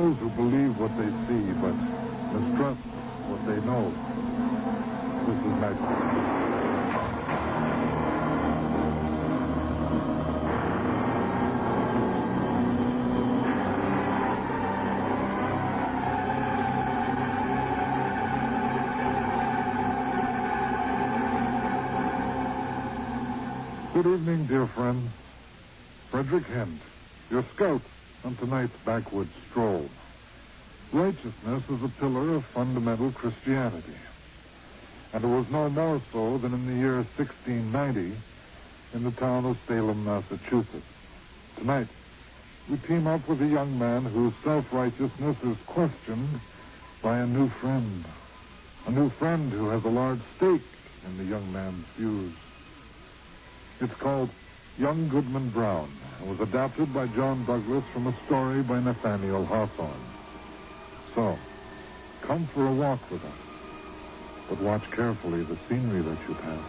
those who believe what they see but mistrust what they know. This is Nightfall. Good evening, dear friend. Frederick Hent, your scout on tonight's backwoods stroll. Righteousness is a pillar of fundamental Christianity. And it was no more so than in the year 1690 in the town of Salem, Massachusetts. Tonight, we team up with a young man whose self-righteousness is questioned by a new friend. A new friend who has a large stake in the young man's views. It's called Young Goodman Brown and was adapted by John Douglas from a story by Nathaniel Hawthorne. So, come for a walk with us, but watch carefully the scenery that you pass.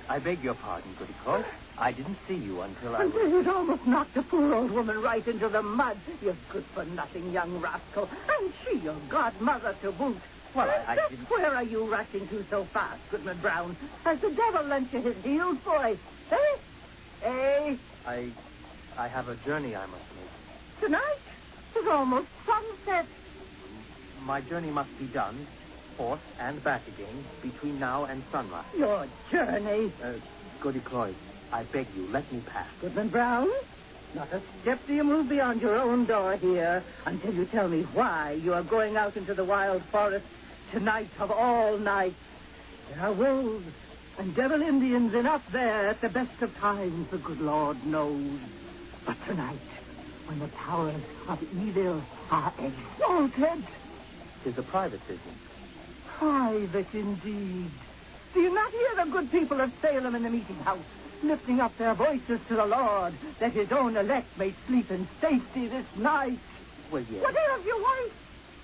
I beg your pardon, Goody Cloyd. I didn't see you until I was... You'd almost knocked a poor old woman right into the mud. You good-for-nothing young rascal. And she your godmother to boot. Well, I didn't... Where are you rushing to so fast, Goodman Brown? Has the devil lent you his heels, boy? Eh? I have a journey I must make. Tonight? It's almost sunset. My journey must be done, forth and back again, between now and sunrise. Your journey? Goody Cloyd, I beg you, let me pass. Goodman Brown, not a step do you move beyond your own door here until you tell me why you are going out into the wild forest tonight of all nights. There are wolves and devil Indians enough there at the best of times, the good Lord knows. But tonight, when the powers of evil are exalted... 'Tis a private business. Private indeed. Do you not hear the good people of Salem in the meeting house lifting up their voices to the Lord that his own elect may sleep in safety this night? Well, yes. What ails your wife?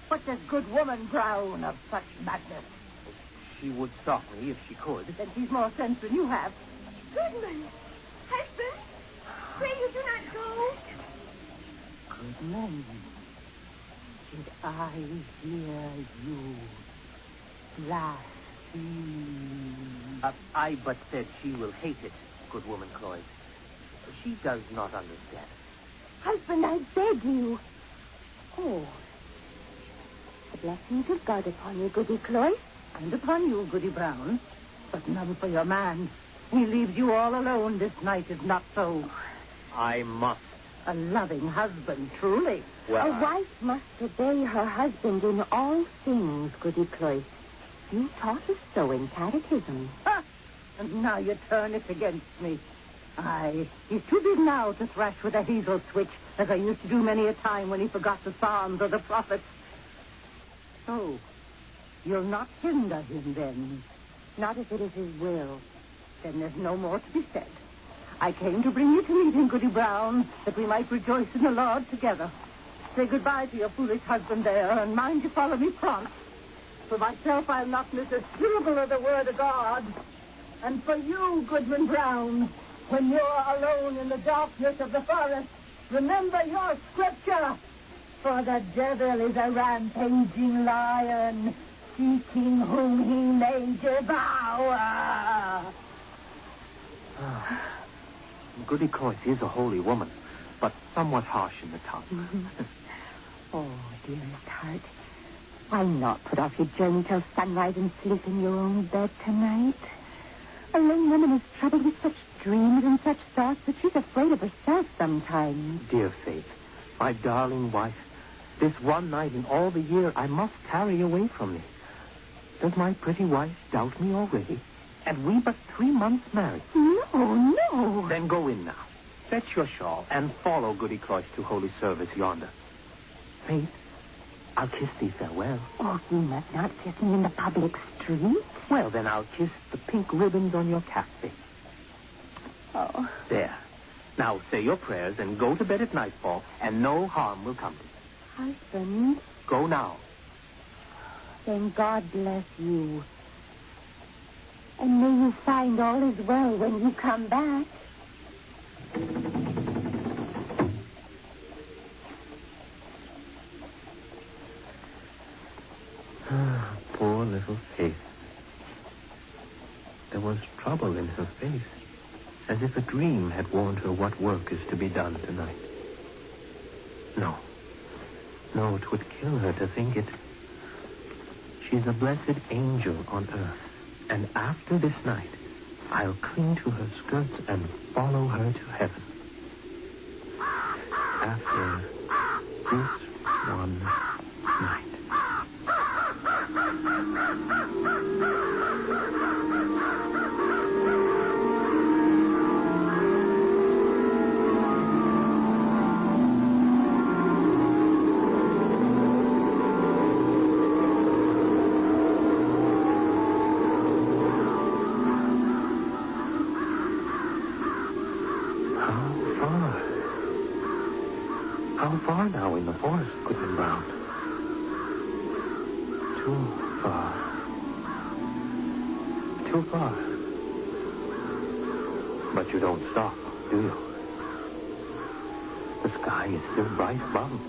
What does good woman Brown of such madness? She would stop me if she could. Then she's more sense than you have. Goodman! Husband! Pray you do not go. Goodman, did I hear you blaspheme? I but said she will hate it, good woman Cloyd. She does not understand. Husband, I beg you. Oh. The blessings of God upon you, Goody Cloyd. And upon you, Goody Brown. But none for your man. He leaves you all alone this night, is not so. I must. A loving husband, truly. Well, A wife must obey her husband in all things, Goody Cloyd. You taught us so in catechism. Ha! And now you turn it against me. Aye, he's too big now to thrash with a hazel switch, as I used to do many a time when he forgot the Psalms or the prophets. So, you'll not hinder him then? Not if it is his will. Then there's no more to be said. I came to bring you to meet him, Goody Brown, that we might rejoice in the Lord together. Say goodbye to your foolish husband there, and mind you follow me prompt. For myself, I'll not miss a syllable of the word of God. And for you, Goodman Brown, when you're alone in the darkness of the forest, remember your scripture. For the devil is a rampaging lion, seeking whom he may devour. Goody Cloyd is a holy woman, but somewhat harsh in the tongue. Oh, dearest heart, why not put off your journey till sunrise and sleep in your own bed tonight? A young woman is troubled with such dreams and such thoughts that she's afraid of herself sometimes. Dear Faith, my darling wife, this one night in all the year I must carry away from me. Does my pretty wife doubt me already? And we but 3 months married. No, no. Then go in now. Fetch your shawl and follow Goody Cloyce to holy service yonder. Faith, I'll kiss thee farewell. Oh, you must not kiss me in the public street. Well, then I'll kiss the pink ribbons on your cap, Faith. Oh. There. Now say your prayers and go to bed at nightfall, and no harm will come to you. Husband, Go now. then God bless you. And may you find all is well when you come back. Poor little Faith. There was trouble in her face, as if a dream had warned her what work is to be done tonight. No, it would kill her to think it. She's a blessed angel on earth, and after this night, I'll cling to her skirts and follow her to heaven. After this one night. How far now in the forest, Goodman Brown? Too far. Too far. But you don't stop, do you? The sky is still bright above.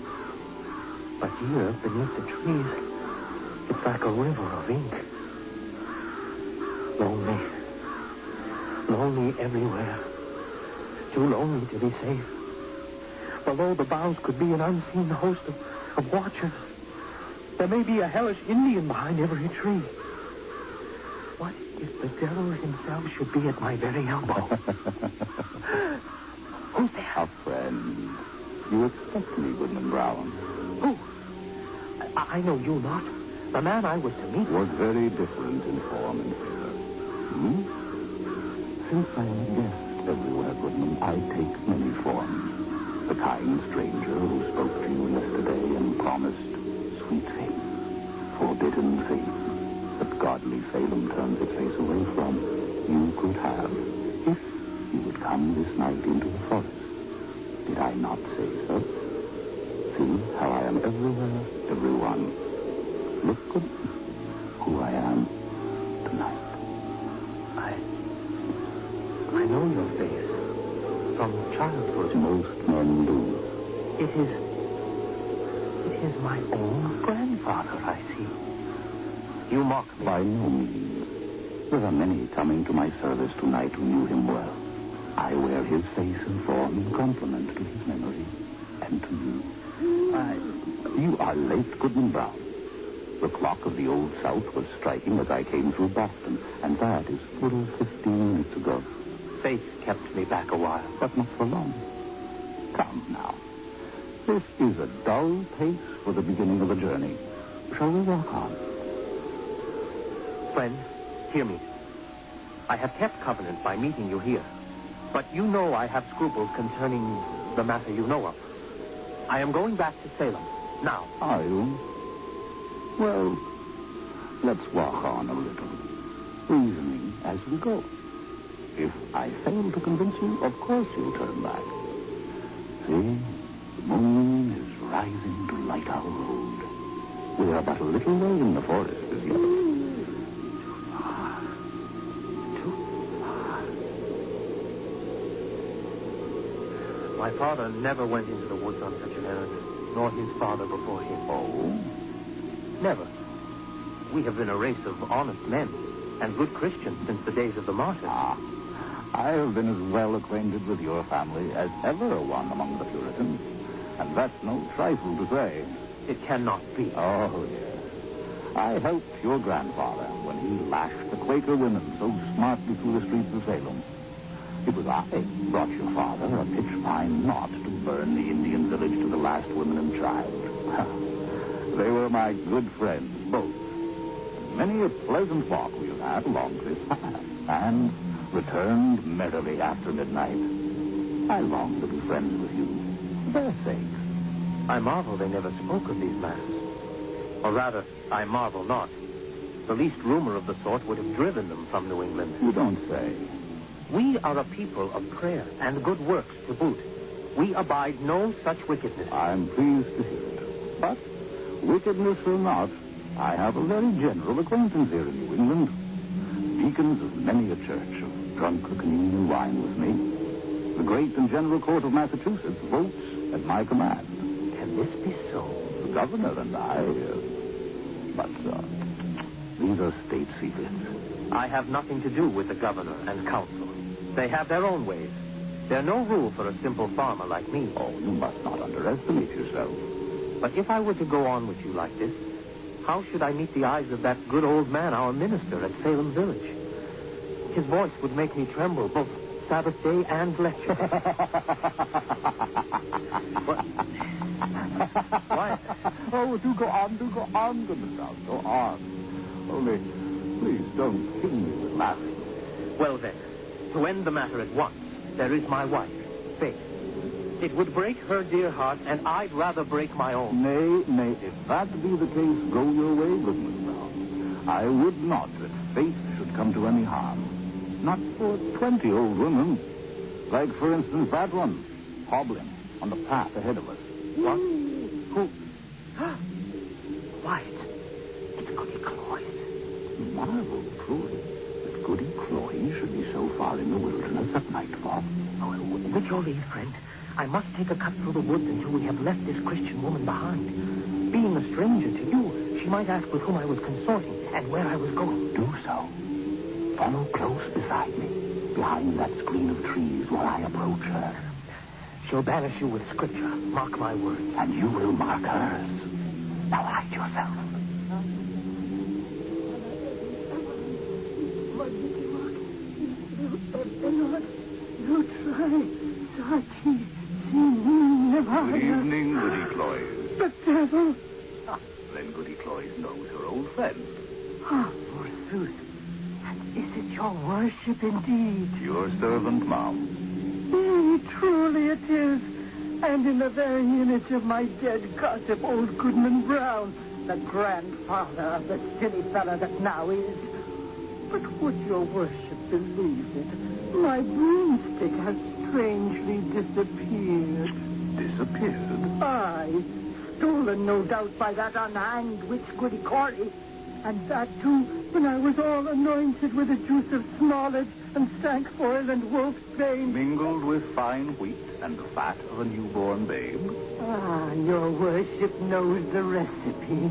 But here, beneath the trees, it's like a river of ink. Lonely. Lonely everywhere. Too lonely to be safe. Below the boughs could be an unseen host of watchers. There may be a hellish Indian behind every tree. What if the devil himself should be at my very elbow? Who's there? A friend. You expect me, Goodman Brown. Who? I know you not. The man I was to meet Was very different in form and figure. Since I am a guest everywhere, Goodman, I take many forms. The kind stranger who spoke to you yesterday and promised sweet faith, forbidden faith, that godly Salem turns its face away from, you could have, if you would come this night into the forest. Did I not say so? See how I am everywhere, everyone. Look, Goodman, who I am tonight. I know your face. From childhood. Most men do. It is my own grandfather, I see. You mock me. By no means. There are many coming to my service tonight who knew him well. I wear his face and form in compliment to his memory and to you. You are late, Goodman Brown. The clock of the Old South was striking as I came through Boston, and that is full 15 minutes ago. Faith kept me back a while. But not for long. Come now. This is a dull pace for the beginning of a journey. Shall we walk on? Friend, hear me. I have kept covenant by meeting you here. But you know I have scruples concerning the matter you know of. I am going back to Salem. Now. Are you? Well, let's walk on a little, reasoning as we go. If I fail to convince you, of course you'll turn back. See, the moon is rising to light our road. We are but a little way in the forest as yet. Too far. My father never went into the woods on such an errand, nor his father before him. Oh? Never. We have been a race of honest men and good Christians since the days of the martyrs. I have been as well acquainted with your family as ever one among the Puritans. And that's no trifle to say. It cannot be. Oh, yes. I helped your grandfather when he lashed the Quaker women so smartly through the streets of Salem. It was I who brought your father a pitch pine knot to burn the Indian village to the last woman and child. They were my good friends, both. many a pleasant walk we've had along this path, and returned merrily after midnight. I long to be friends with you, for their sake. I marvel they never spoke of these matters. Or rather, I marvel not. The least rumor of the sort would have driven them from New England. You don't say. We are a people of prayer and good works to boot. We abide no such wickedness. I'm pleased to hear it. But, wickedness or not, I have a very general acquaintance here in New England. Deacons of many a church have drunk the communion wine with me. The great and general court of Massachusetts votes at my command. Can this be so? The governor and I, but these are state secrets. I have nothing to do with the governor and council. They have their own ways. They're no rule for a simple farmer like me. Oh, you must not underestimate yourself. But if I were to go on with you like this, how should I meet the eyes of that good old man, our minister at Salem Village? His voice would make me tremble, both Sabbath day and lecture. What? Oh, do go on, Goodman Brown. Go on. Only, please don't kill me with laughing. Well, then, to end the matter at once, there is my wife, Faith. It would break her dear heart, and I'd rather break my own. Nay, if that be the case, go your way, Goodman Brown. I would not that Faith should come to any harm. Not for 20 old women. Like, for instance, that one, hobbling on the path ahead of us. What? Who? Wyatt. It's Goody Cloyes. Marvel, truly, that Goody Cloyes should be so far in the wilderness at nightfall. Oh, with your leave, friend, I must take a cut through the woods until we have left this Christian woman behind. Being a stranger to you, she might ask with whom I was consorting and where I was going. Do so. Follow close beside me, behind that screen of trees while I approach her. She'll banish you with scripture. Mark my words. And you will mark hers. Now hide yourself. Good evening, Goody Cloyes. The devil! Then Goody Cloyes knows her old friend. Ah, forsooth. And is it your worship indeed? Your servant, ma'am. Yea, truly it is. And in the very image of my dead gossip, old Goodman Brown, the grandfather of the silly fellow that now is. But would your worship believe it? My broomstick has strangely disappeared. Disappeared? Aye. Stolen, no doubt, by that unhanged witch Goody Corey. And that, too, when I was all anointed with the juice of smallage and sankfoil and wolf's bane. Mingled with fine wheat and the fat of a newborn babe. Ah, your worship knows the recipe.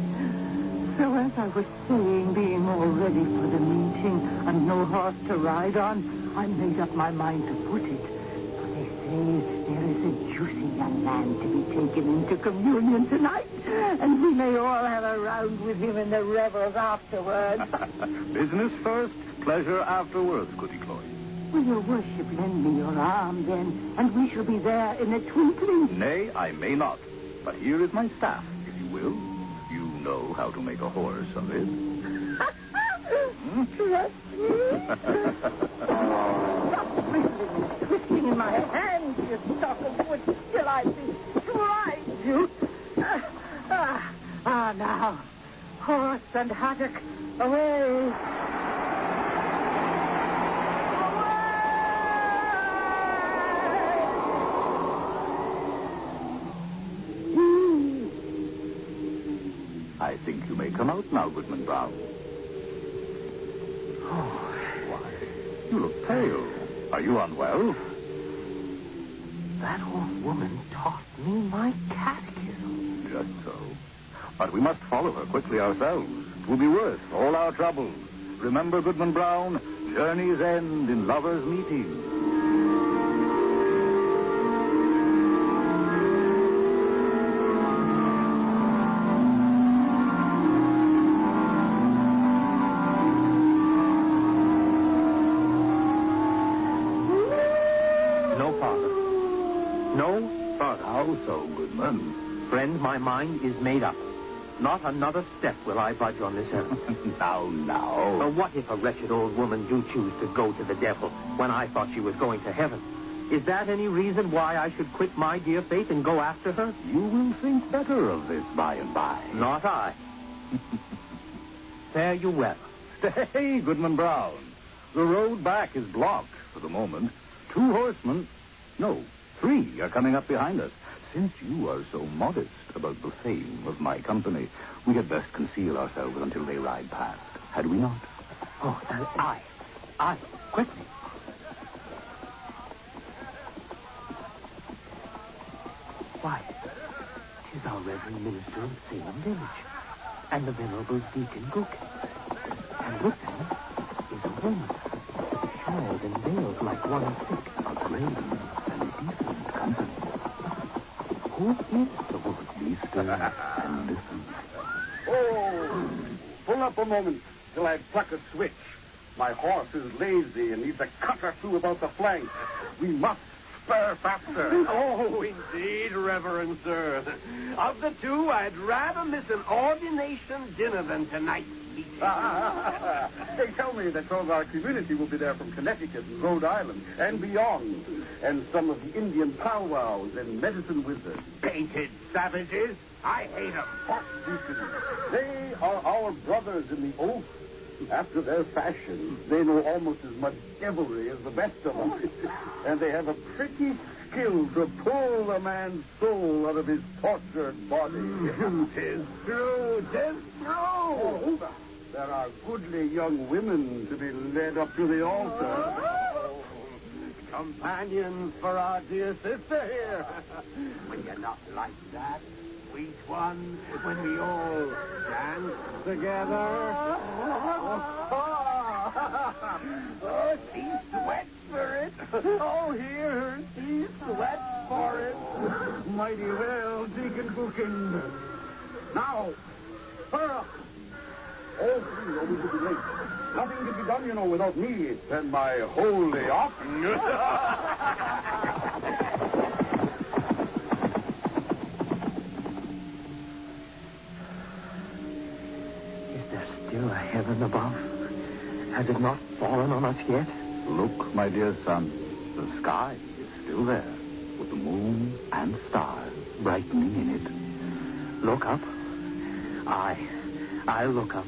So as I was saying, being all ready for the meeting and no horse to ride on, I made up my mind to put it. For they say there is a juicy young man to be taken into communion tonight, and we may all have a round with him in the revels afterwards. Business first, pleasure afterwards, Goody Cloyes. Will your worship lend me your arm, then, and we shall be there in a twinkling? Nay, I may not. But here is my staff, if you will. You know how to make a horse of it. Trust me. Stop wriggling and twisting in my hands, you stock of wood. Till I bestride you. Now. Horse and haddock, away. I think you may come out now, Goodman Brown. Oh, why, you look pale. Are you unwell? that old woman taught me my catechism. Just so. But we must follow her quickly ourselves. It will be worth all our troubles. Remember, Goodman Brown, journeys end in lovers' meeting. No, Father. How so, Goodman? Friend, my mind is made up. Not another step will I budge on this earth. Now. But what if a wretched old woman do choose to go to the devil when I thought she was going to heaven? Is that any reason why I should quit my dear faith and go after her? You will think better of this by and by. Not I. Fare you well. Stay, Goodman Brown. The road back is blocked for the moment. 2 horsemen, no, 3 are coming up behind us. Since you are so modest about the fame of my company, we had best conceal ourselves until they ride past. Had we not? Oh, I, quickly. Why, 'tis our Reverend Minister of Salem Village, and the Venerable Deacon Goodman. And with them is a woman, shawled and veiled like one sick. A grave and decent company. Who is the woman? Be still and listen. Oh, pull up a moment till I pluck a switch. My horse is lazy and needs a cut or two about the flank. We must spur faster. Oh, indeed, Reverend Sir. Of the 2, I'd rather miss an ordination dinner than tonight's meeting. They tell me that some of our community will be there from Connecticut and Rhode Island and beyond. And some of the Indian powwows and medicine wizards. Painted savages. I hate 'em. Hot deacons. They are our brothers in the oath. After their fashion, they know almost as much devilry as the best of them. And they have a pretty skill to pull a man's soul out of his tortured body. 'Tis true, 'tis true. Oh, there are goodly young women to be led up to the altar. Companions for our dear sister here. When you're not like that, sweet one, when we all dance together. Oh, she sweats for it. Oh, hear her, she sweats for it. Mighty well, Deacon Buchan. Now, spur up. All 3 or we could be late. Nothing can be done, without me and my holy ox. Is there still a heaven above? Has it not fallen on us yet? Look, my dear son. The sky is still there, with the moon and stars brightening in it. Look up? I'll look up.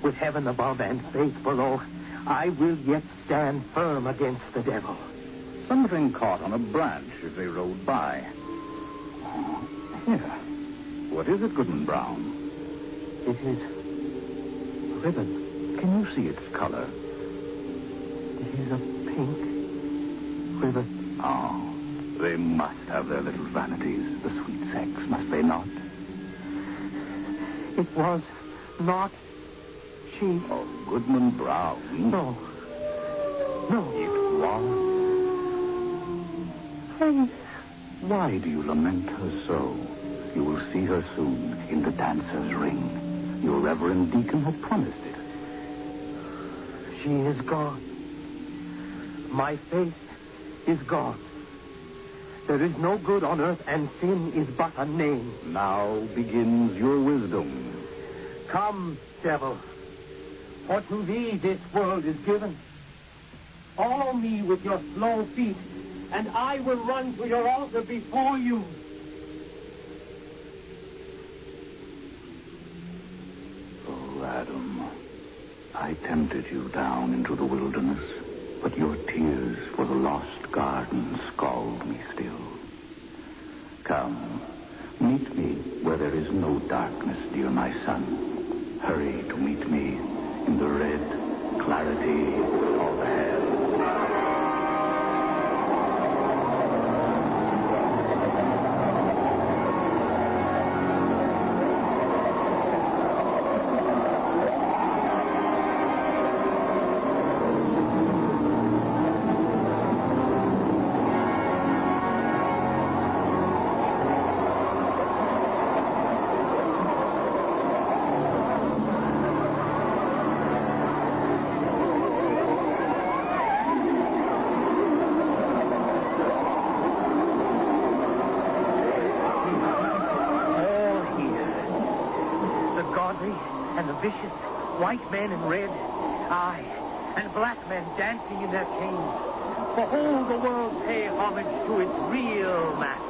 With heaven above and faith below, I will yet stand firm against the devil. Something caught on a branch as they rode by. Here. What is it, Goodman Brown? It is a ribbon. Can you see its color? It is a pink ribbon. Oh, they must have their little vanities, the sweet sex, must they not? It was not she. Oh, Goodman Brown. No. It was. Why do you lament her so? You will see her soon in the dancer's ring. Your reverend deacon had promised it. She is gone. My faith is gone. There is no good on earth, and sin is but a name. Now begins your wisdom. Come, devil, for to thee this world is given. Follow me with your slow feet, and I will run to your altar before you. Oh, Adam, I tempted you down into the wilderness, but your tears for the lost garden scald me still. Come, meet me where there is no darkness, dear my son. Hurry to meet me in the red clarity of hell. vicious. White men in red. Aye, and black men dancing in their chains. Behold the world pay homage to its real master.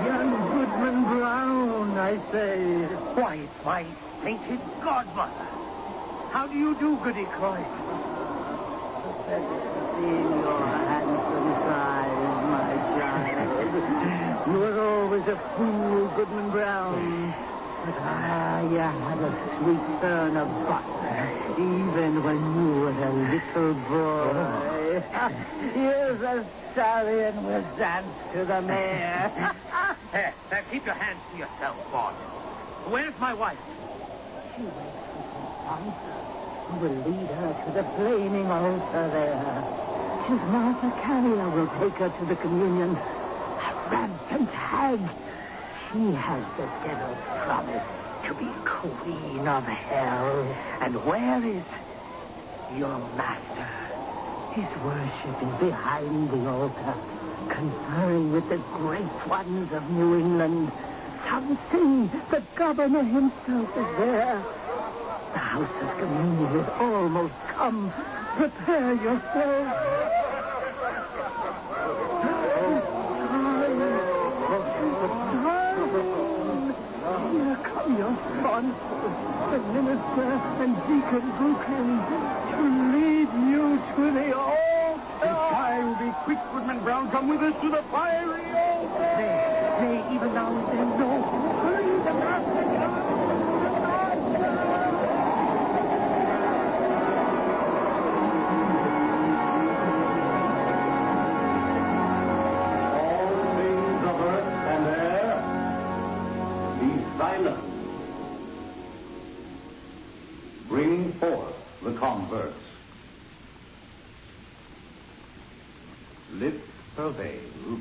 Young Goodman Brown, I say. Why, it's my sainted godmother. How do you do, Goody Cloyd? Seeing your handsome size, my child. You were always a fool, Goodman Brown. But you had a sweet turn of butler, even when you were a little boy. Here's a stallion will dance to the mare. There, keep your hands to yourself, boss. Where's my wife? She waits with her son. You will lead her to the flaming altar there. 'Tis Martha Carrier will take her to the communion. A rampant hag. She has the devil's promise to be queen of hell. And where is Your master is worshipping behind the altar, conferring with the great ones of New England. Some say the governor himself is there. The house of communion is almost come. Prepare yourself. Here come your sponsors, the minister and Deacon Goodman, to lead you to the altar. Time, be quick, Goodman Brown. Come with us to the fiery altar. Nay, even now and then, no. Hurry, the master All things of earth and air, be silent. Bring forth the converts. Lift her veil.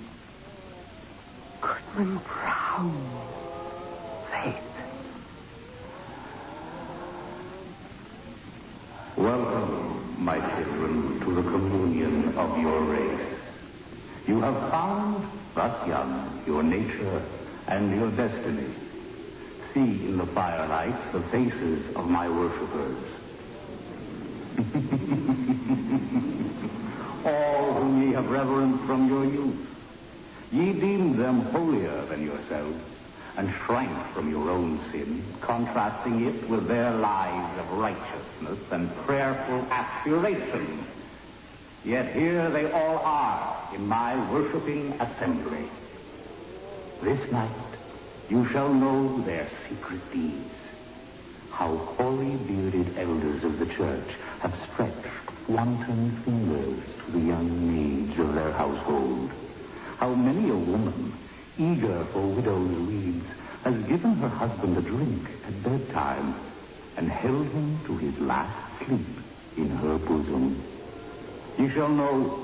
Goodman Brown. Faith. Welcome, my children, to the communion of your race. You have found, thus young, your nature and your destiny. See in the firelight the faces of my worshippers. All whom ye have reverenced from your youth. Ye deemed them holier than yourselves, and shrank from your own sin, contrasting it with their lives of righteousness and prayerful aspiration. Yet here they all are in my worshiping assembly. This night you shall know their secret deeds, how hoary bearded elders of the church have stretched wanton fingers to the young maids of their household, how many a woman, eager for widow's weeds, has given her husband a drink at bedtime and held him to his last sleep in her bosom. Ye shall know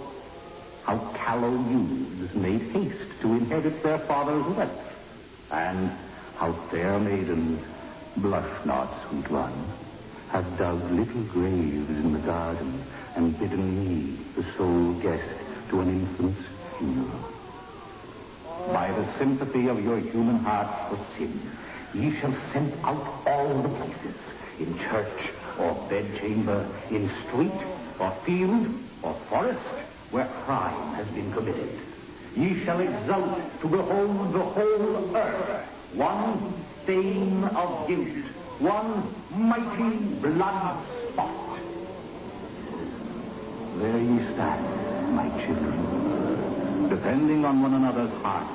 how callow youths made haste to inherit their father's wealth, and how fair maidens, blush not, sweet one, have dug little graves in the garden and bidden me, the sole guest, to an infant's funeral. By the sympathy of your human hearts for sin, ye shall scent out all the places, in church or bedchamber, in street or field or forest, where crime has been committed. Ye shall exult to behold the whole earth, one stain of guilt, one mighty blood spot. There ye stand, my children, depending on one another's hearts.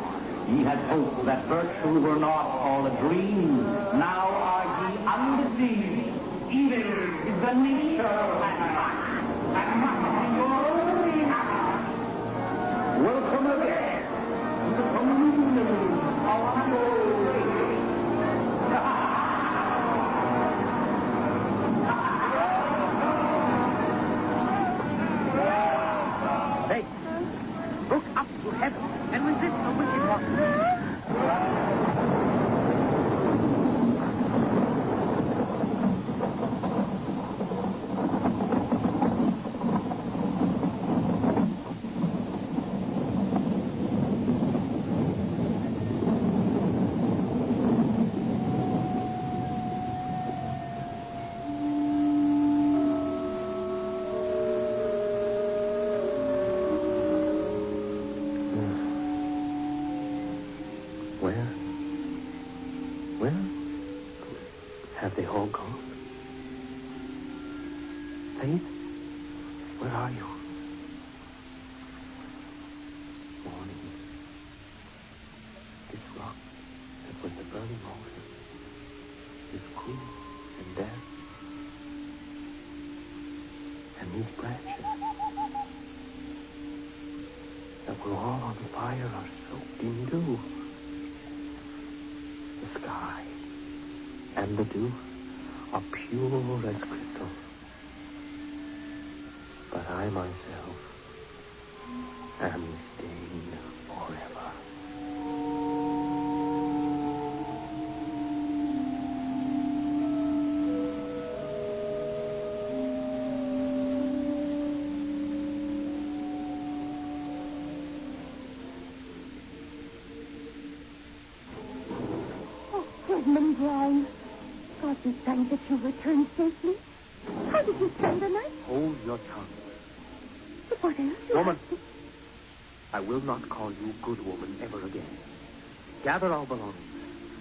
Ye had hoped that virtue were not all a dream. Now are ye undeceived. Evil is the nature of mankind, and must be your only happiness. Welcome again to the communion of your race. Hey, look up to heaven and resist the wicked one. Have they all gone? Faith, where are you? Morning. This rock that was the burning ocean is cool and damp. And these branches that were all on fire are soaked in dew. The sky and the dew are pure as crystal. But I myself am stained forever. Oh, Goodman Brown. God be thanked that you returned safely. How did you spend the night? Hold your tongue. But what else? Woman, I will not call you good woman ever again. Gather our belongings.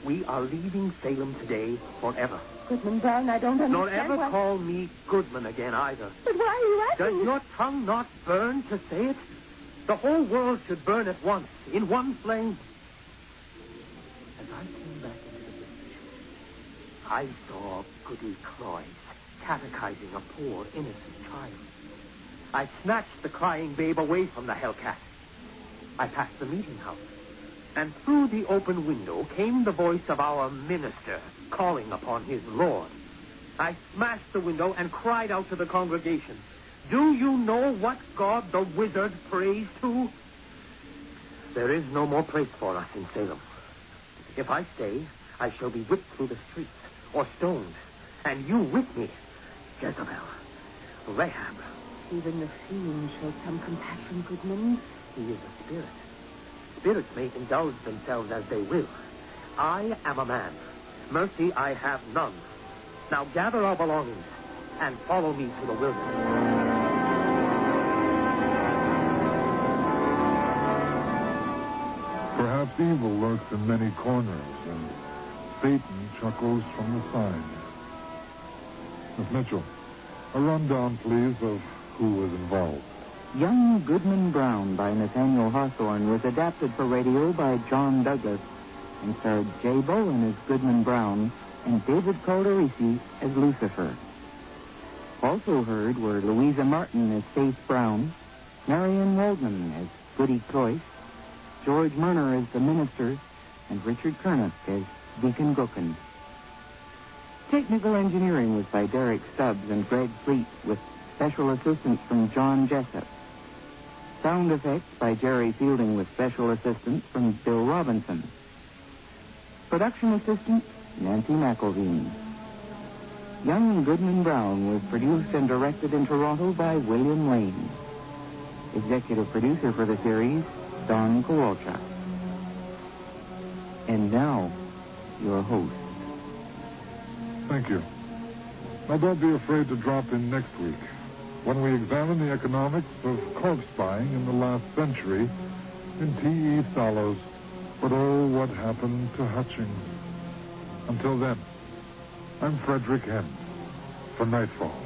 We are leaving Salem today forever. Goodman Brown, I don't understand. Nor ever why... call me Goodman again either. But why are you asking? Does your tongue not burn to say it? The whole world should burn at once, in one flame. As I came back into the village, I saw Goody Cloyce catechizing a poor, innocent child. I snatched the crying babe away from the hellcat. I passed the meeting house, and through the open window came the voice of our minister calling upon his Lord. I smashed the window and cried out to the congregation, "Do you know what God the wizard prays to?" There is no more place for us in Salem. If I stay, I shall be whipped through the streets or stoned, and you with me, Jezebel, Rahab. Even the fiend showed some compassion, Goodman. He is a spirit. Spirits may indulge themselves as they will. I am a man. Mercy I have none. Now gather our belongings and follow me to the wilderness. Perhaps evil lurks in many corners, and Satan chuckles from the side. Miss Mitchell, a rundown, please, of who was involved. Young Goodman Brown by Nathaniel Hawthorne was adapted for radio by John Douglas and starred Jay Bowen as Goodman Brown and David Calderisi as Lucifer. Also heard were Louisa Martin as Faith Brown, Marion Waldman as Goody Cloyce, George Murner as the minister, and Richard Kernick as Deacon Gookins. Technical engineering was by Derek Stubbs and Greg Fleet, with special assistance from John Jessup. Sound effects by Jerry Fielding, with special assistance from Bill Robinson. Production assistant, Nancy McElveen. Young Goodman Brown was produced and directed in Toronto by William Lane. Executive producer for the series, Don Kowalczak. And now, your host. Thank you. Now, don't be afraid to drop in next week when we examine the economics of corpse buying in the last century in T.E. Solo's But Oh, What Happened to Hutchings. Until then, I'm Frederick Hent for Nightfall.